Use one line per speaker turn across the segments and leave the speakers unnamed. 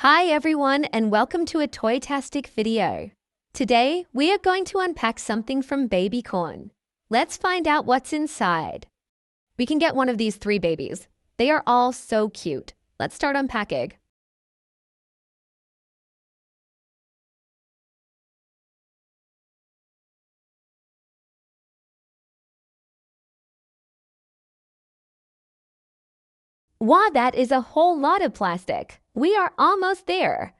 Hi everyone and welcome to a Toy-tastic video. Today, we are going to unpack something from Babycorn. Let's find out what's inside. We can get one of these 3 babies. They are all so cute. Let's start unpacking. Wow, that is a whole lot of plastic. We are almost there.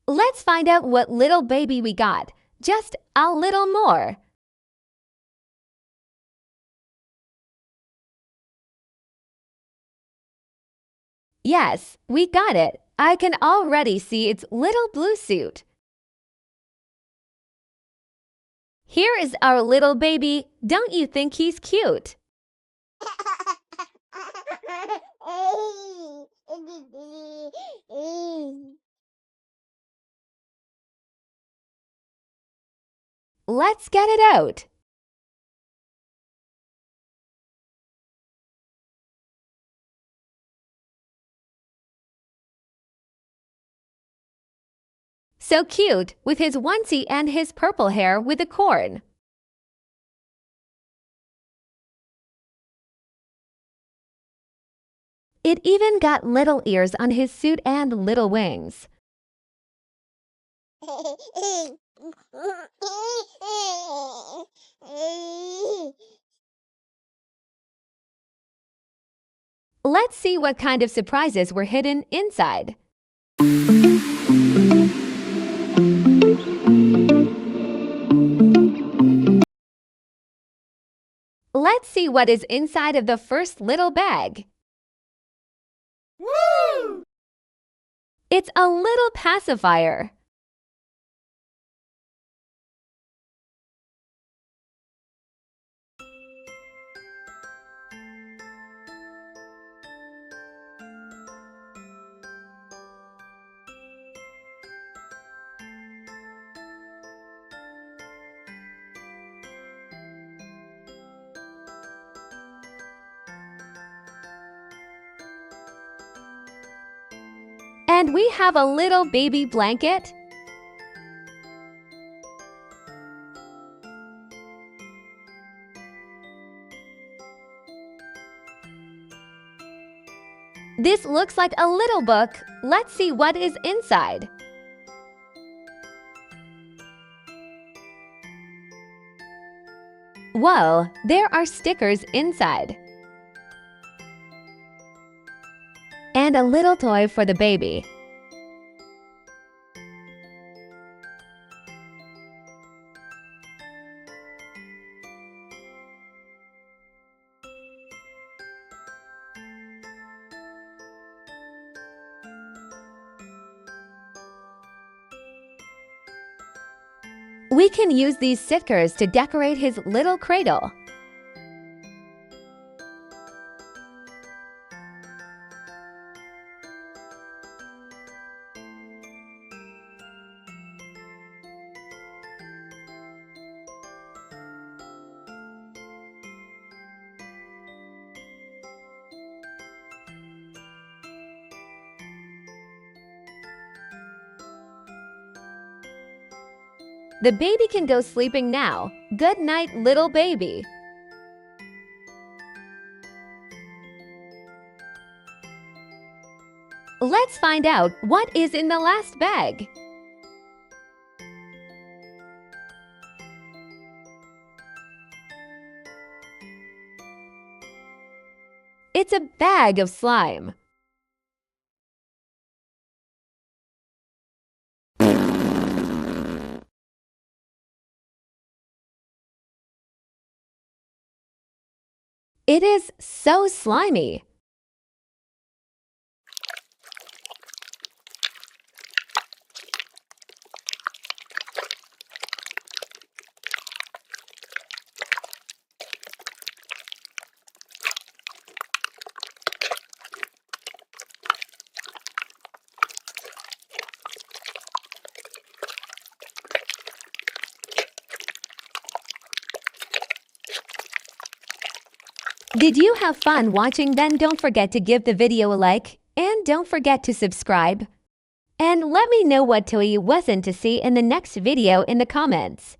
Let's find out what little baby we got. Just a little more. Yes, we got it. I can already see its little blue suit. Here is our little baby. Don't you think he's cute? Let's get it out. So cute, with his onesie and his purple hair with a corn. It even got little ears on his suit and little wings. Let's see what kind of surprises were hidden inside. Let's see what is inside of the first little bag.
Woo!
It's a little pacifier. And we have a little baby blanket. This looks like a little book. Let's see what is inside. Whoa, there are stickers inside. And a little toy for the baby. We can use these stickers to decorate his little cradle. The baby can go sleeping now. Good night, little baby. Let's find out what is in the last bag. It's a bag of slime. It is so slimy. Did you have fun watching? Then don't forget to give the video a like and don't forget to subscribe. And let me know what toy you wasn't to see in the next video in the comments.